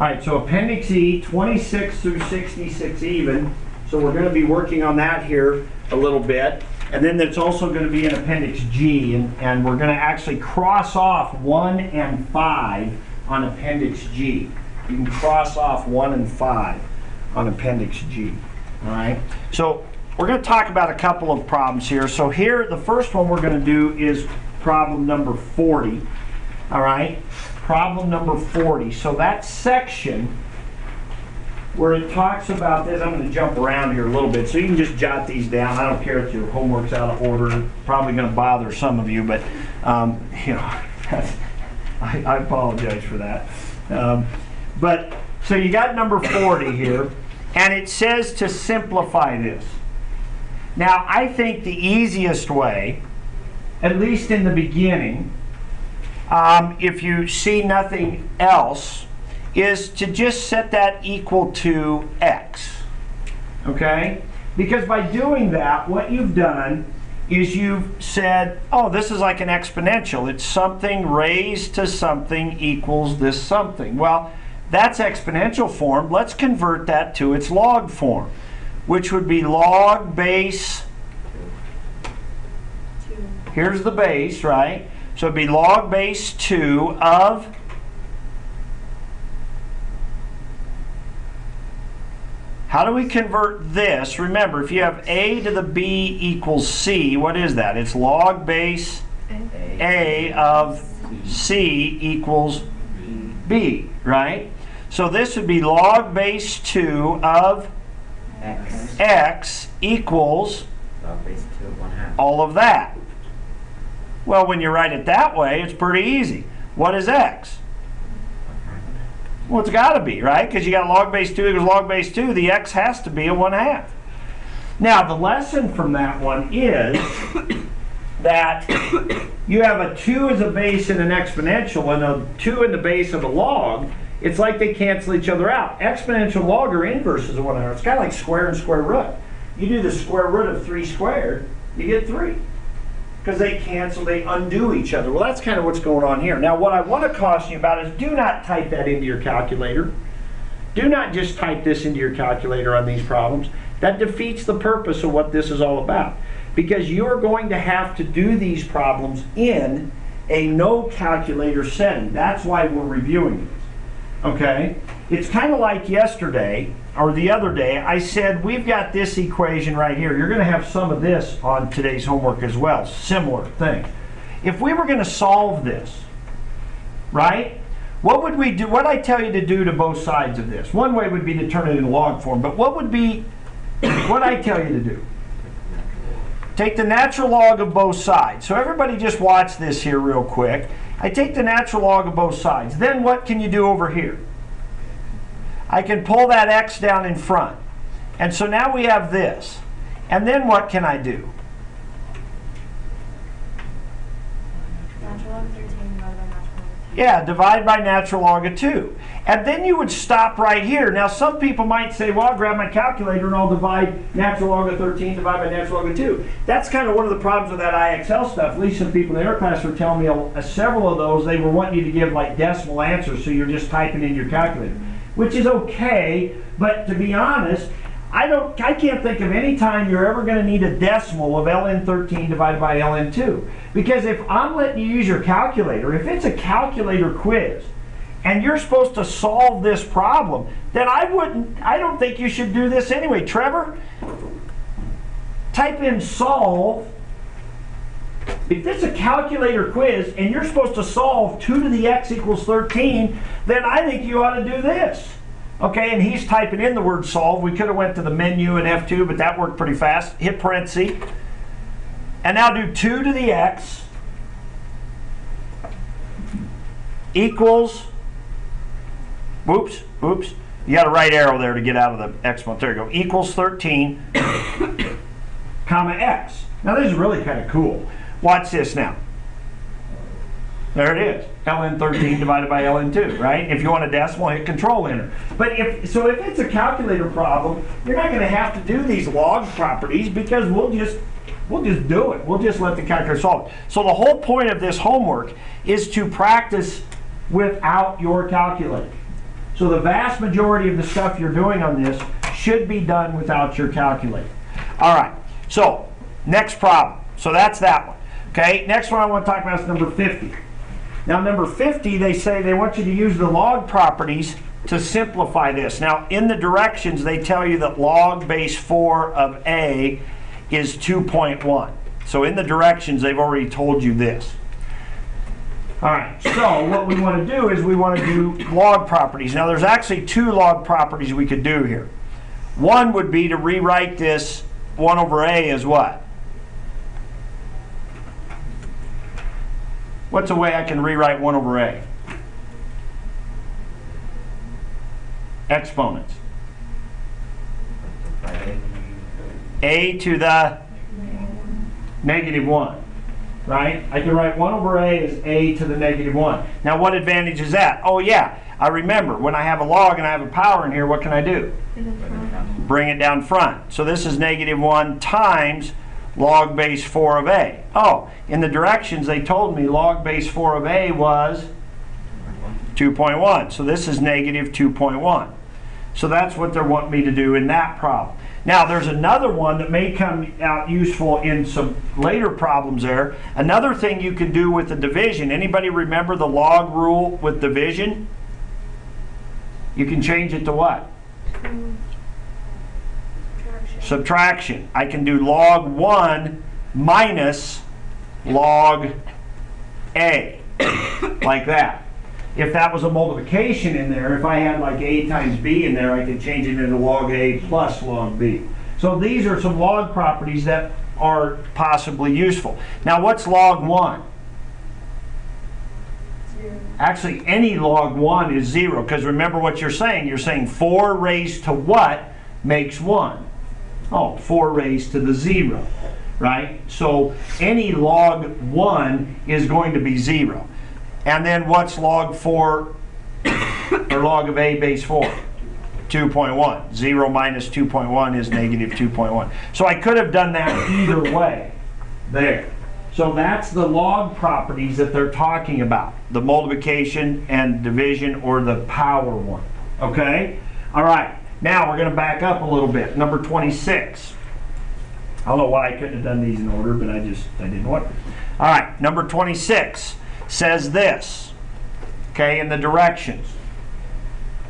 All right, so Appendix E, 26 through 66 even. So we're going to be working on that here a little bit. And then there's also going to be an Appendix G, and we're going to actually cross off 1 and 5 on Appendix G. You can cross off 1 and 5 on Appendix G. All right, so we're going to talk about a couple of problems here. So here, the first one we're going to do is problem number 40. All right, problem number 40. So that section where it talks about this, I'm going to jump around here a little bit so you can just jot these down. I don't care if your homework's out of order. It's probably going to bother some of you, but you know, I apologize for that. But so you got number 40 here, and it says to simplify this. Now, I think the easiest way, at least in the beginning, if you see nothing else, is to just set that equal to x. Okay? Because by doing that, what you've done is you've said, oh, this is like an exponential. It's something raised to something equals this something. Well, that's exponential form. Let's convert that to its log form, which would be log base. Here's the base, right? So it'd be log base 2 of how do we convert this? Remember, if you have a to the b equals c, what is that? It's log base a of c equals b, right? So this would be log base 2 of x equals log base 2 of 1/2. All of that. Well, when you write it that way, it's pretty easy. What is x? Well, it's got to be, right? Because you got log base 2 equals log base 2. The x has to be a 1/2. Now, the lesson from that one is that you have a 2 as a base in an exponential and a 2 in the base of a log. It's like they cancel each other out. Exponential log are inverses of 1/2. It's kind of like square and square root. You do the square root of 3 squared, you get 3. Because they cancel, they undo each other. Well, that's kind of what's going on here. Now, what I want to caution you about is do not type that into your calculator. Do not just type this into your calculator on these problems. That defeats the purpose of what this is all about. Because you're going to have to do these problems in a no calculator setting. That's why we're reviewing this. Okay? It's kind of like yesterday, or the other day, I said we've got this equation right here. You're going to have some of this on today's homework as well. Similar thing. If we were going to solve this, right? What would we do? What I tell you to do to both sides of this? One way would be to turn it in log form, but what would be what I tell you to do? Take the natural log of both sides. So everybody just watch this here real quick. I take the natural log of both sides. Then what can you do over here? I can pull that x down in front. And so now we have this. And then what can I do? Natural log of 13 divided by natural log of 2. Yeah, divide by natural log of 2. And then you would stop right here. Now some people might say, well, I'll grab my calculator and I'll divide natural log of 13 divided by natural log of 2. That's kind of one of the problems with that IXL stuff. At least some people in their class were telling me several of those, they were wanting you to give like decimal answers, so you're just typing in your calculator. Which is okay, but to be honest, I can't think of any time you're ever going to need a decimal of ln 13 divided by ln 2. Because if I'm letting you use your calculator, if it's a calculator quiz, and you're supposed to solve this problem, then I don't think you should do this anyway. Trevor, type in solve. If it's a calculator quiz and you're supposed to solve 2 to the x equals 13, then I think you ought to do this. Okay, and he's typing in the word solve. We could have went to the menu and F2, but that worked pretty fast. Hit parentheses. And now do 2 to the x equals, oops, you got a right arrow there to get out of the exponent. There you go. Equals 13, comma x. Now this is really kind of cool. Watch this now. There it is. ln 13 divided by ln 2, right? If you want a decimal, hit control enter. But if it's a calculator problem, you're not going to have to do these log properties because we'll just do it. We'll just let the calculator solve it. So the whole point of this homework is to practice without your calculator. So the vast majority of the stuff you're doing on this should be done without your calculator. All right, so next problem. So that's that one. Okay, next one I want to talk about is number 50. Now number 50, they say they want you to use the log properties to simplify this. Now in the directions, they tell you that log base 4 of A is 2.1. So in the directions, they've already told you this. All right, so what we want to do is we want to do log properties. Now there's actually two log properties we could do here. One would be to rewrite this 1 over A as what? What's a way I can rewrite 1 over A? Exponents. A to the -1, right? I can write 1 over A as A to the -1. Now what advantage is that? Oh yeah, I remember when I have a log and I have a power in here, what can I do? Bring it down front. So this is -1 times log base 4 of A. Oh, in the directions they told me log base 4 of A was 2.1. So this is -2.1. So that's what they want me to do in that problem. Now there's another one that may come out useful in some later problems there. Another thing you can do with the division. Anybody remember the log rule with division? You can change it to what? Subtraction. I can do log 1 minus log A, like that. If that was a multiplication in there, if I had like A times B in there, I could change it into log A plus log B. So these are some log properties that are possibly useful. Now what's log 1? Actually, any log 1 is 0, because remember what you're saying. You're saying 4 raised to what makes 1? Oh, 4 raised to the 0, right? So any log 1 is going to be 0. And then what's log 4, or log of A base 4? 2.1. 0 minus 2.1 is -2.1. So I could have done that either way there. So that's the log properties that they're talking about. The multiplication and division, or the power one. Okay? All right. Now we're going to back up a little bit. Number 26. I don't know why I couldn't have done these in order, but I didn't want to. All right. Number 26 says this. Okay, in the directions.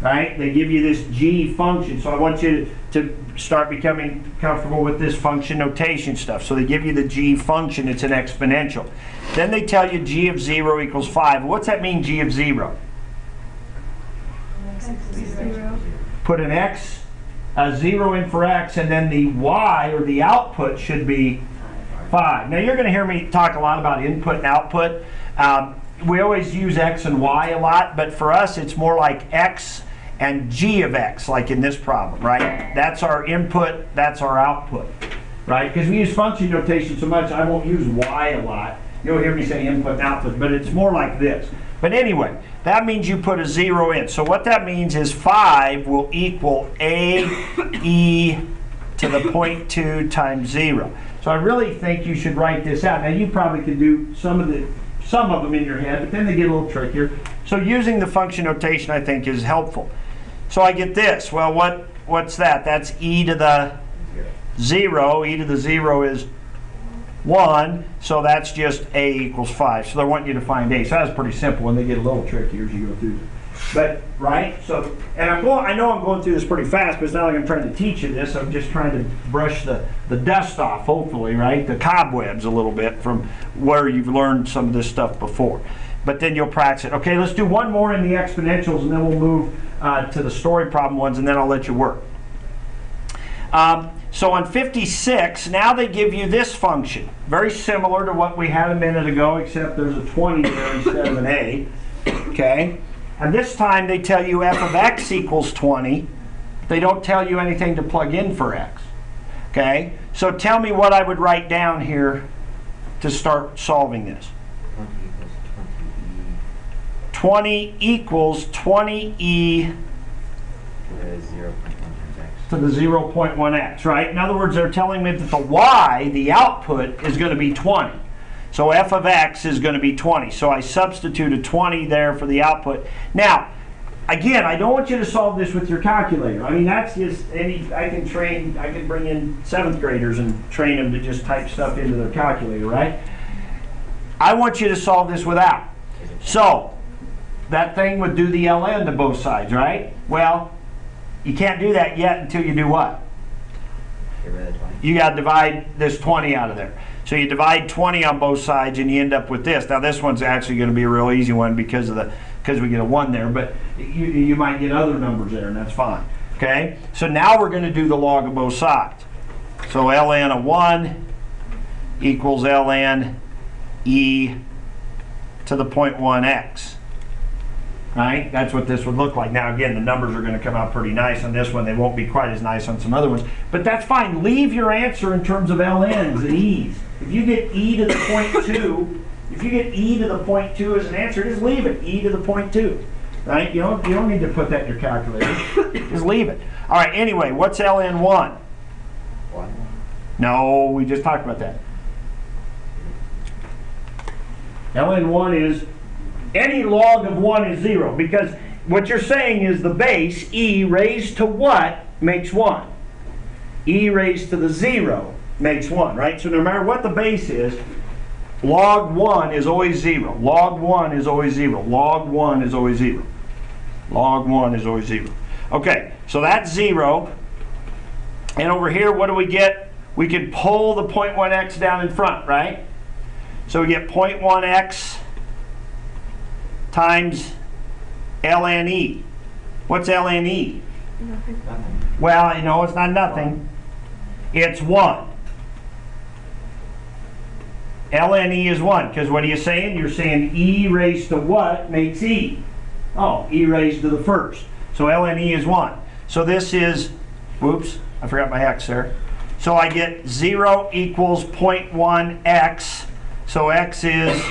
Right? They give you this G function. So I want you to start becoming comfortable with this function notation stuff. So they give you the G function. It's an exponential. Then they tell you G of 0 equals 5. What's that mean, G of 0? Put an X, a 0 in for X, and then the Y, or the output, should be 5. Now you're going to hear me talk a lot about input and output. We always use X and Y a lot, but for us it's more like X and G of X, like in this problem, right? That's our input, that's our output, right? Because we use function notation so much, I won't use Y a lot. You'll hear me say input and output, but it's more like this. But anyway, that means you put a 0 in. So what that means is 5 will equal AE to the 0.2 times 0. So I really think you should write this out. Now you probably could do some of them in your head, but then they get a little trickier. So using the function notation, I think, is helpful. So I get this. Well, what's that? That's e to the 0. E to the 0 is 1, so that's just a equals 5. So they want you to find a. So that's pretty simple, and they get a little trickier as you go through this. But, right? So, and I know I'm going through this pretty fast, but it's not like I'm trying to teach you this. I'm just trying to brush the dust off, hopefully, right? The cobwebs a little bit from where you've learned some of this stuff before. But then you'll practice it. Okay, let's do one more in the exponentials, and then we'll move to the story problem ones, and then I'll let you work. So on 56, now they give you this function. Very similar to what we had a minute ago, except there's a 20 there instead of an A. Okay? And this time they tell you f of x equals 20. They don't tell you anything to plug in for x. Okay? So tell me what I would write down here to start solving this. 20 equals 20e to the 0.1x, right? In other words, they're telling me that the y, the output, is going to be 20. So f of x is going to be 20. So I substitute a 20 there for the output. Now, Again, I don't want you to solve this with your calculator. I mean, that's just I can bring in 7th graders and train them to just type stuff into their calculator, right? I want you to solve this without. So, that thing would do the ln to both sides, right? Well, you can't do that yet until you do what? Get rid of 20. You got to divide this 20 out of there. So you divide 20 on both sides and you end up with this. Now this one's actually going to be a real easy one because we get a 1 there, but you might get other numbers there and that's fine. Okay? So now we're going to do the log of both sides. So ln of 1 equals ln e to the 0.1x. Right? That's what this would look like. Now again, the numbers are going to come out pretty nice on this one. They won't be quite as nice on some other ones. But that's fine. Leave your answer in terms of ln's and e's. If you get e to the 0.2, if you get e to the 0.2 as an answer, just leave it. E to the 0.2. Right? You don't need to put that in your calculator. Just leave it. All right, anyway, what's ln1? 1. No, we just talked about that. ln1 is any log of 1 is 0, because what you're saying is the base, e raised to what, makes 1. E raised to the 0 makes 1, right? So no matter what the base is, log 1 is always 0. Log 1 is always 0. Log 1 is always 0. Log 1 is always 0. Okay, so that's 0. And over here, what do we get? We can pull the 0.1x down in front, right? So we get 0.1x times ln e. What's ln e? Nothing. Well, you know, it's not nothing. It's 1. ln e is 1, because what are you saying? You're saying e raised to what makes e? Oh, e raised to the first. So ln e is 1. So this is, whoops, I forgot my x there. So I get 0 equals 0.1x. So x is,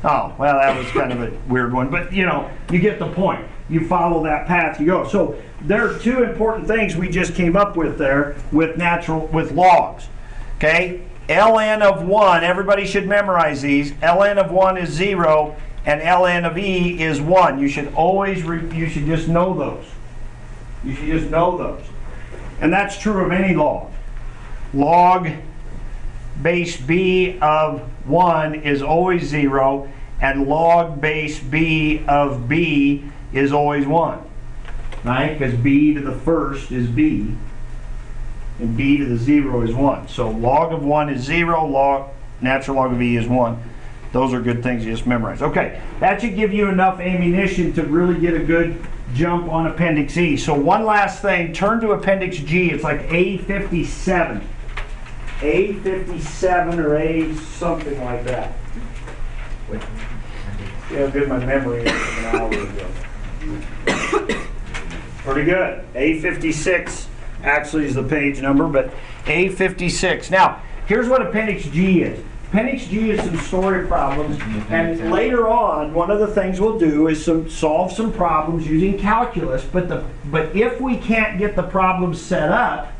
oh, well, that was kind of a weird one. But, you know, you get the point. You follow that path, you go. So there are 2 important things we just came up with there with logs. Okay? ln of 1, everybody should memorize these. ln of 1 is 0, and ln of e is 1. You should always, you should just know those. You should just know those. And that's true of any log. Log base b of 1 is always 0, and log base b of b is always 1. Right? Because b to the first is b, and b to the 0 is 1. So log of 1 is 0, natural log of e is 1. Those are good things you just memorize. Okay, that should give you enough ammunition to really get a good jump on Appendix E. So one last thing, turn to Appendix G. It's like A57. A57 or A something like that. Which See how good my memory is from an hour ago. Pretty good. A56 actually is the page number, but A56. Now, here's what Appendix G is. Appendix G is some story problems, and later on, one of the things we'll do is solve some problems using calculus, but if we can't get the problems set up,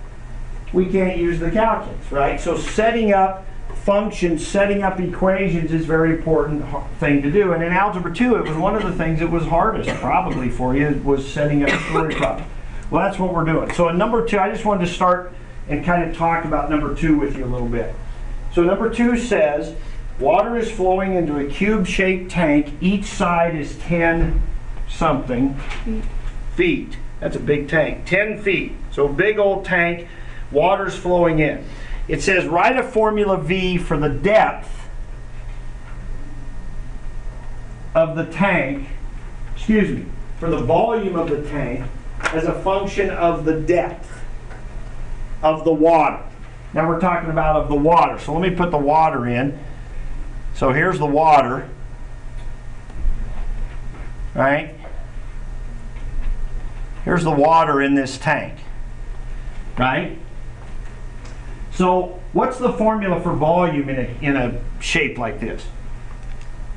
we can't use the calculus, right? So setting up functions, setting up equations is a very important thing to do. And in Algebra 2, it was one of the things that was hardest probably for you, was setting up story problems. Well, that's what we're doing. So in number 2, I just wanted to start and kind of talk about number 2 with you a little bit. So number 2 says, water is flowing into a cube-shaped tank. Each side is 10 something feet. That's a big tank, 10 feet. So big old tank, water's flowing in. It says, write a formula V for the depth of the tank, for the volume of the tank as a function of the depth of the water. Now we're talking about of the water. So let me put the water in. So here's the water, right? Here's the water in this tank, right? So what's the formula for volume in a shape like this?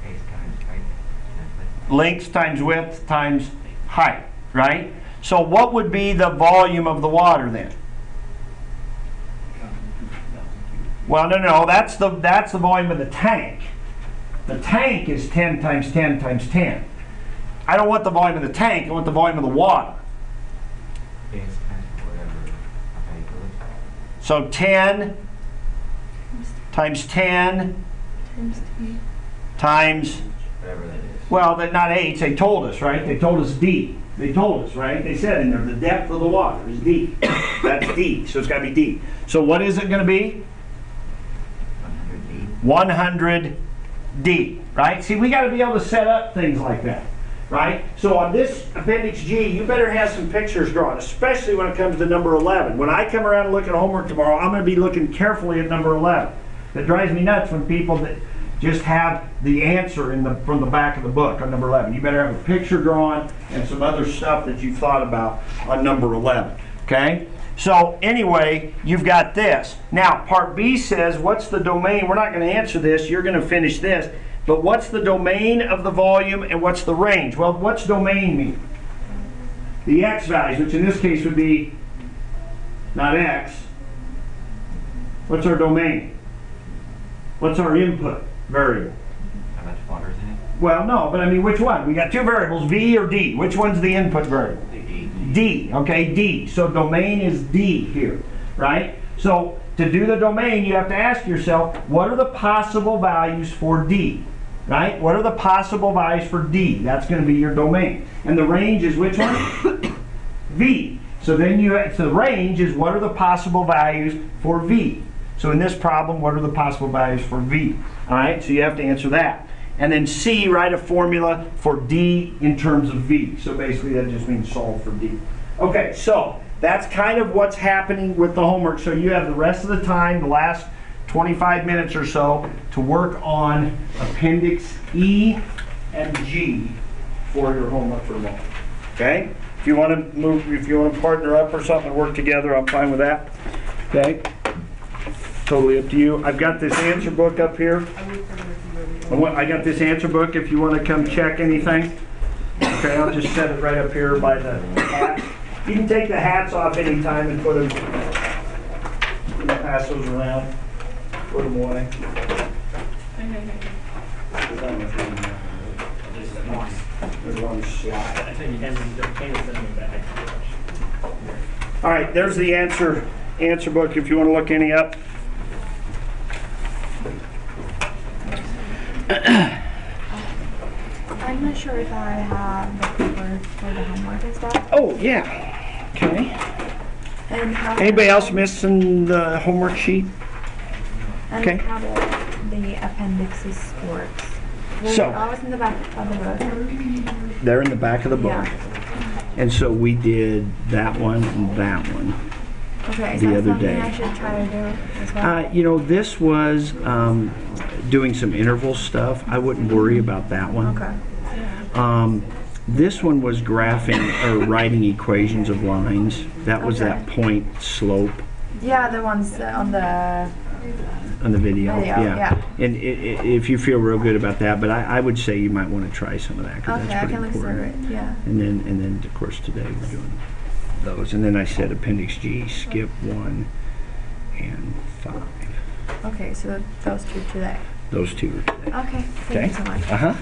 base times height. Length times width times height, right? So what would be the volume of the water then? Well, no, that's the volume of the tank. The tank is 10 times 10 times 10. I don't want the volume of the tank, I want the volume of the water. Base times whatever. Okay, good. So 10 times 10 Times T. times, Whatever that is. well, that not H, they told us, right? They told us D. They told us, right? They said in there, the depth of the water is D. That's D, so it's got to be D. So what is it going to be? 100 D. 100D, right? See, we got to be able to set up things like that, right? So on this Appendix G, you better have some pictures drawn, especially when it comes to number 11. When I come around and look at homework tomorrow, I'm going to be looking carefully at number 11. It drives me nuts when people that just have the answer from the back of the book on number 11. You better have a picture drawn and some other stuff that you've thought about on number 11, okay? So anyway, you've got this. Now, part B says, what's the domain? We're not going to answer this. You're going to finish this. But what's the domain of the volume and what's the range? Well, what's domain mean? The x values, which in this case would be not x. What's our domain? What's our input variable? How much water's in it? Well, no, but I mean, which one? We got two variables, V or D. Which one's the input variable? D. D, okay, D. So domain is D here, right? So to do the domain, you have to ask yourself, what are the possible values for D, right? What are the possible values for D? That's going to be your domain. And the range is which one? V. So then so the range is what are the possible values for V? So in this problem, what are the possible values for V? All right, so you have to answer that. And then C, write a formula for D in terms of V. So basically that just means solve for D. Okay, so that's kind of what's happening with the homework. So you have the rest of the time, the last 25 minutes or so, to work on Appendix E and G for your homework for tomorrow. Okay? If you want to move, if you want to partner up or something and work together, I'm fine with that. Okay? Totally up to you. I've got this answer book up here. I got this answer book if you want to come check anything. Okay, I'll just set it right up here by the hat. You can take the hats off anytime and put them, pass those around, put them away. There's one slide. All right, there's the answer book if you want to look any up. I'm not sure if I have the paper for the homework and stuff. Oh, yeah. Okay. And how Anybody else missing the homework sheet? And Okay. how the appendixes works. So- I was in the back of the book. They're in the back of the book. Yeah. And so we did that one and that one. Okay, is The that other something day. I should try to do as well? You know, this was doing some interval stuff. I wouldn't worry about that one. Okay. This one was graphing or writing equations of lines. That was that Okay. point slope Yeah, the ones on the on the video. yeah. And if you feel real good about that, but I would say you might want to try some of that because Okay, that's I pretty can look through important. it. Yeah. And then of course today we're doing those. And then I said Appendix G, skip 1 and 5. Okay, so those two today. Those two are today. Okay, thank Okay. you so much. Uh-huh.